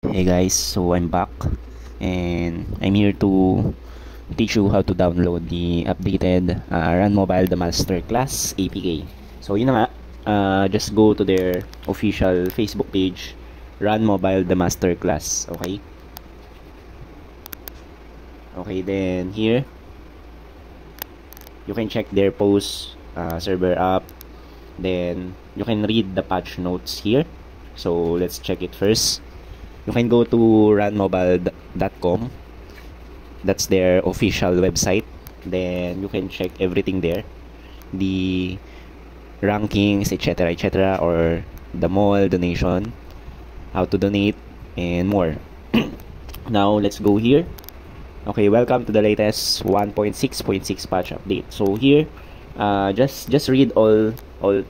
Hey guys, so I'm back and I'm here to teach you how to download the updated Run Mobile the Masterclass APK. So yun na nga, just go to their official Facebook page, Run Mobile the Masterclass. Okay, then here you can check their post, server up, then you can read the patch notes here. So let's check it first. You can go to runmobile.com. That's their official website. Then you can check everything there, the rankings, etc., or the mall donation, how to donate, and more. Now let's go here. Okay, welcome to the latest 1.6.6 patch update. So here, just read all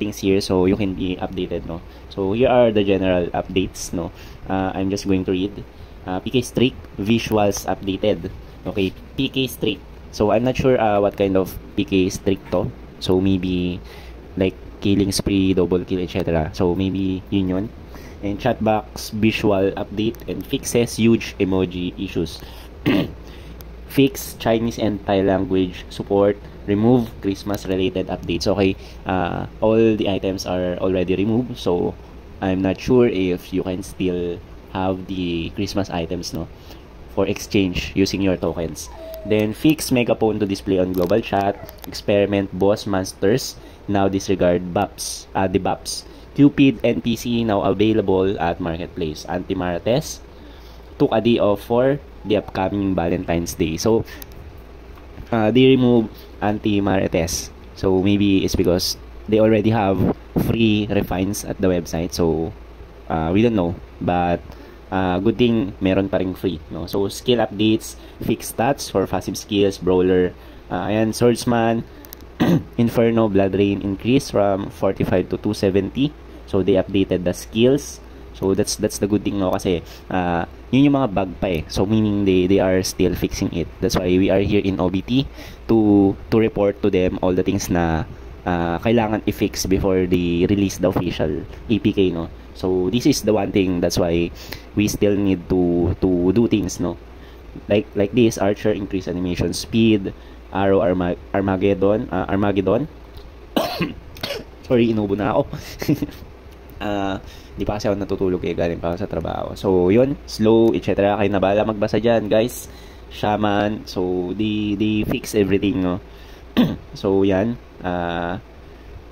things here so you can be updated, no? So here are the general updates, no? I'm just going to read. PK Streak visuals updated. Okay, PK Streak. So I'm not sure what kind of PK Streak to. So maybe like killing spree, double kill, etc. So maybe yun. And chat box visual update and fixes huge emoji issues. Fix Chinese and Thai language support, remove Christmas related updates. Okay, all the items are already removed, so I'm not sure if you can still have the Christmas items, no, for exchange using your tokens. Then fix megaphone to display on global chat, experiment boss monsters, now disregard buffs, the buffs. Cupid NPC now available at marketplace. Anti-Marites took a day off for the upcoming Valentine's Day. So they remove Anti-Marites. So maybe it's because they already have free refines at the website. So we don't know, but good thing meron pa ring free, no? So skill updates, fix stats for passive skills, brawler, ayan, swordsman, Inferno, Blood Rain increase from 45 to 270. So they updated the skills. So that's the good thing, no, kasi yun yung mga bug pa eh. So meaning they are still fixing it. That's why we are here in OBT to report to them all the things na kailangan i-fix before they release the official APK, no. So this is the one thing, that's why we still need to do things, no. Like this, Archer increase animation speed, Arrow Armageddon. Sorry, inubo na ako. Di pa kasi ako natutulog eh, galing pa ako sa trabaho. So yun, slow, etc. Kayo na bala magbasa dyan, guys. Shaman, so they fix everything, no. So yan, ang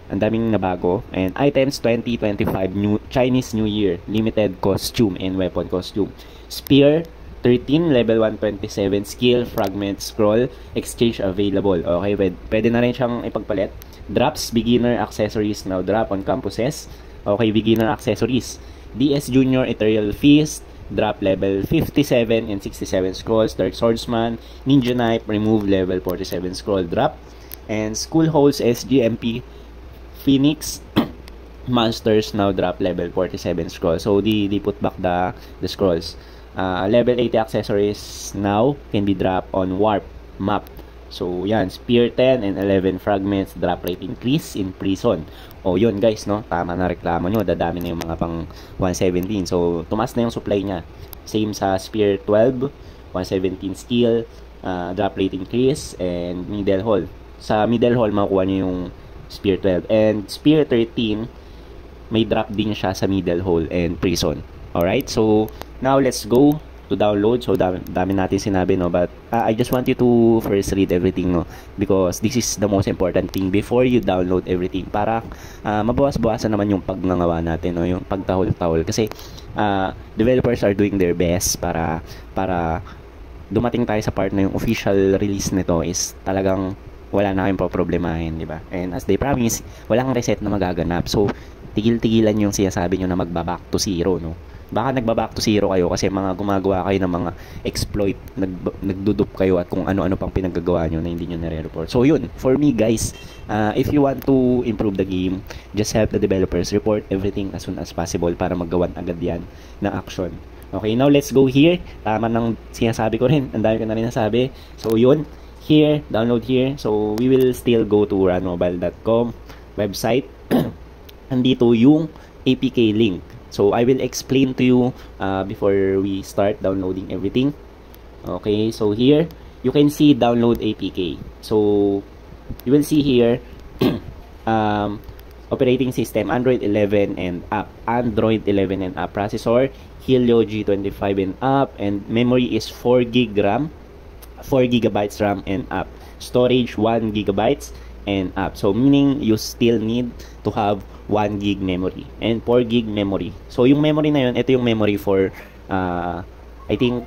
daming nabago. And items 2025 new Chinese New Year limited costume and weapon costume. Spear 13 level 127 skill fragment scroll exchange available. Okay, pwede na rin siyang ipagpalit. Drops beginner accessories now drop on campuses. Okay, beginner accessories. DS Junior Ethereal Feast drop level 57 and 67 scrolls. Dark Swordsman Ninja Knife remove level 47 scroll drop. And School Holes SGMP Phoenix Monsters now drop level 47 scrolls. So they put back the scrolls. Level 80 accessories now can be dropped on Warp map. So yan, Spear 10 and 11 fragments drop rate increase in prison. O yun guys, no, tama na reklamo nyo, dadami na yung mga pang 117. So tumaas na yung supply nya. Same sa Spear 12, 117 skill, drop rate increase, and middle hall. Sa middle hall makukuha nyo yung Spear 12. And Spear 13 may drop din siya sa middle hall and prison. Alright, so now let's go to download. So dami natin sinabi, no, but I just want you to first read everything, no, because this is the most important thing before you download everything, para mabawas-bawasan naman yung pagngangawa natin, no, yung pagtahol-tahol, kasi developers are doing their best para dumating tayo sa part na yung official release nito is talagang wala na kayong problemahin, di ba? And as they promise, walang reset na magaganap. So tigil-tigilan yung sinasabi nyo na magba-back to zero, no. Baka nagba-back to zero kayo kasi mga gumagawa kayo ng mga exploit, nagdudup kayo at kung ano-ano pang pinagagawa nyo na hindi nyo nare-report. So yun, for me guys, if you want to improve the game, just help the developers report everything as soon as possible para maggawan agad yan na action. Okay, now let's go here. Tama ng sinasabi ko rin, ang dami ko na rin nasabi. So yun, here, download here. So we will still go to runmobile.com website. Andito yung APK link. So I will explain to you before we start downloading everything. Okay, so here you can see download APK. So you will see here um, operating system Android 11 and app, Android 11 and app, processor Helio G25 and app, and memory is 4 gig RAM, 4 gigabytes RAM and app, storage 1 gigabytes and app. So meaning you still need to have 1 gig memory and 4 gig memory. So yung memory na yun, ito yung memory for I think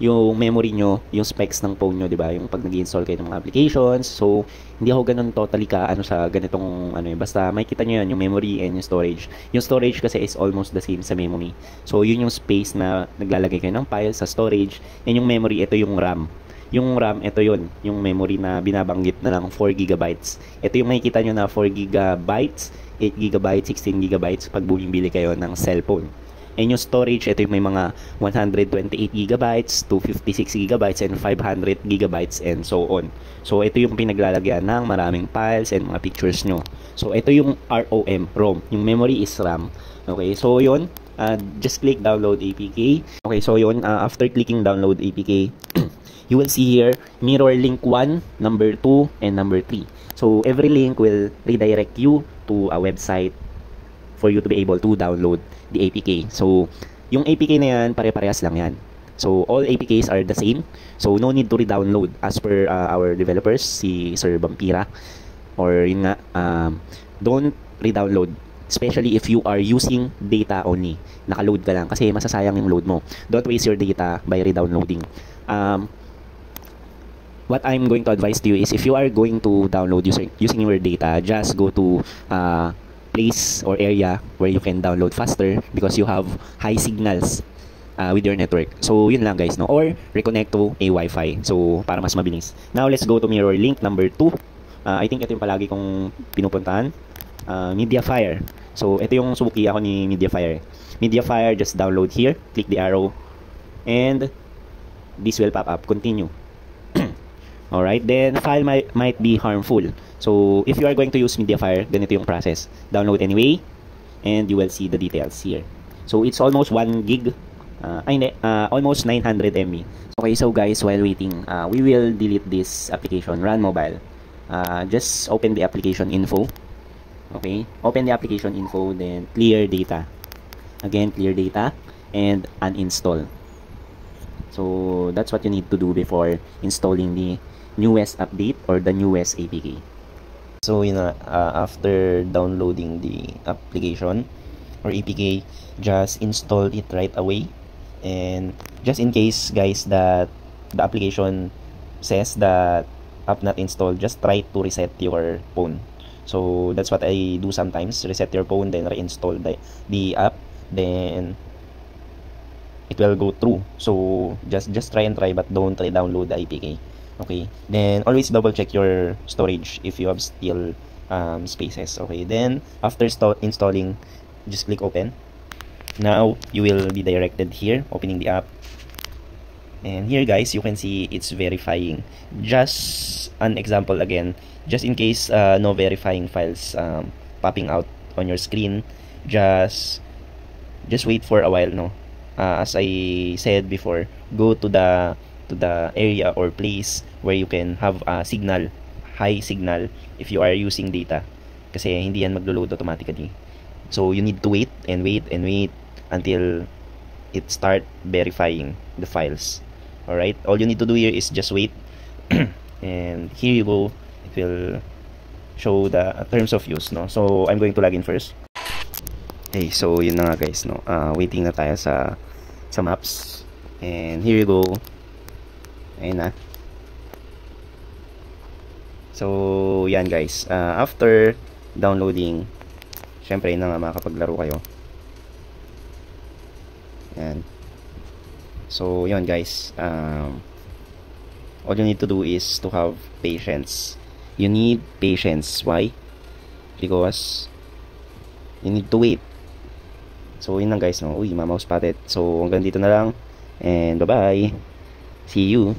yung memory nyo, yung specs ng phone nyo, di ba? Yung pag nag-install kayo ng mga applications. So, hindi ako ganun totally ka, sa ganitong, basta makikita nyo yan, yung memory and yung storage. Yung storage kasi is almost the same sa memory. So, yun yung space na naglalagay kayo ng file sa storage. And yung memory, ito yung RAM. Yung RAM, ito yun, yung memory na binabanggit na lang 4 gigabytes. Ito yung makikita nyo na 4 gigabytes, 8 gigabytes, 16 gigabytes pag bumibili kayo ng cellphone. And yung storage, ito yung may mga 128 gigabytes, 256 gigabytes, and 500 gigabytes, and so on. So, ito yung pinaglalagyan ng maraming files and mga pictures nyo. So, ito yung ROM. Yung memory is RAM. Okay, so yun. Just click download APK. Okay, so yun. After clicking download APK, you will see here mirror link 1, number 2, and number 3. So, every link will redirect you to a website for you to be able to download the APK. So, yung APK na yan, pare-parehas lang yan. So, all APKs are the same. So, no need to re-download as per our developers, si Sir Vampira. Or yun nga, don't re-download. Especially if you are using data only. Naka-load ka lang kasi masasayang yung load mo. Don't waste your data by re-downloading. What I'm going to advise to you is if you are going to download using your data, just go to place or area where you can download faster because you have high signals with your network. So, yun lang guys, no? Or, reconnect to a Wi-Fi. So, para mas mabilis. Now, let's go to mirror link number 2. I think ito yung palagi kong pinupuntahan. Mediafire. So, ito yung suki ako ni Mediafire. Mediafire, just download here. Click the arrow. And, this will pop up. Continue. Alright, then file might be harmful. So, if you are going to use Mediafire, ganito yung process. Download anyway, and you will see the details here. So, it's almost 1 gig, almost 900 MB. Okay, so guys, while waiting, we will delete this application, Run Mobile. Just open the application info. Okay, open the application info, then clear data. Again, clear data, and uninstall. So, that's what you need to do before installing the newest update or the newest APK. So, after downloading the application or APK, just install it right away. And just in case, guys, that the application says that app not installed, just try to reset your phone. So, that's what I do sometimes. Reset your phone, then reinstall the app, then it will go through. So, just try and try, but don't download the APK. Okay, then always double check your storage if you have still spaces. Okay, then after installing, just click open. Now you will be directed here, opening the app, and here guys, you can see it's verifying. Just an example again, just in case no verifying files popping out on your screen, just wait for a while. No, as I said before, go to the area or place where you can have a signal, high signal if you are using data, kasi hindi yan maglo-load automatically. So you need to wait and wait and wait until it start verifying the files. Alright, all you need to do here is just wait and here you go, it will show the terms of use, no? So I'm going to log in first. Okay, so yun na nga guys, no? Waiting na tayo sa maps, and here you go. Ayun na. So, yan guys. After downloading, syempre na nga makakapaglaro kayo. Yan. So, yun guys. All you need to do is to have patience. You need patience. Why? Because you need to wait. So, yun lang guys. No? Uy, mamaw spotted. So, hanggang dito na lang. And bye-bye. See you.